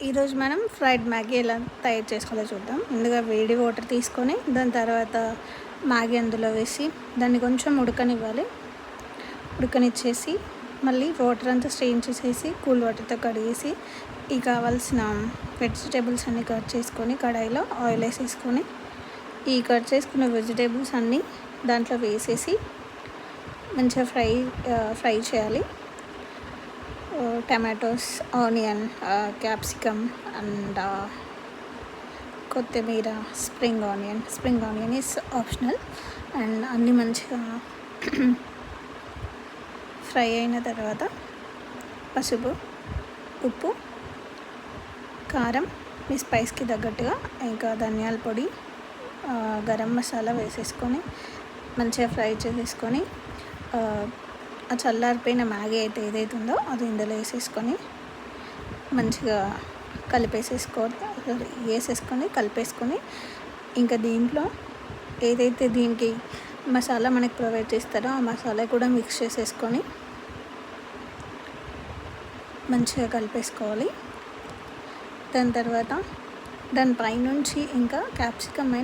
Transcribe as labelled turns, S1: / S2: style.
S1: ఈరోజు మనం fried Maggi ఎలా తయారు చేసుకోవాలో చూద్దాం. ముందుగా వేడి వాటర్ తీసుకొని దాని తర్వాత మ్యాగీ అందులో వేసి దాన్ని కొంచెం ఉడకనివ్వాలి. ఉడకనిచ్చేసి మళ్ళీ వాటర్ అంతా స్ట్రెయిన్ చేసేసి కూల్ వాటర్తో కడిగేసి ఈ కావాల్సిన వెజిటేబుల్స్ అన్నీ కట్ చేసుకొని కడాయిలో ఆయిల్ వేసేసుకొని ఈ కట్ చేసుకున్న వెజిటేబుల్స్ అన్నీ దాంట్లో వేసేసి మంచిగా ఫ్రై చేయాలి. టమాటోస్, ఆనియన్, క్యాప్సికమ్ అండ్ కొత్తిమీర, spring onion is optional. And అన్నీ మంచిగా ఫ్రై అయిన తర్వాత పసుపు, ఉప్పు, కారం మీ స్పైస్కి తగ్గట్టుగా, ఇంకా ధనియాల పొడి, గరం మసాలా వేసేసుకొని మంచిగా ఫ్రై చేసేసుకొని ఆ చల్లారిపోయిన మ్యాగీ అయితే ఏదైతే ఉందో అది ఇందులో వేసేసుకొని మంచిగా కలిపేసుకొని ఇంకా దీంట్లో ఏదైతే దీనికి మసాలా మనకి ప్రొవైడ్ చేస్తారో ఆ మసాలా కూడా మిక్స్ చేసేసుకొని మంచిగా కలిపేసుకోవాలి. దాని తర్వాత దాని పైనుంచి ఇంకా క్యాప్సికమ్ అండ్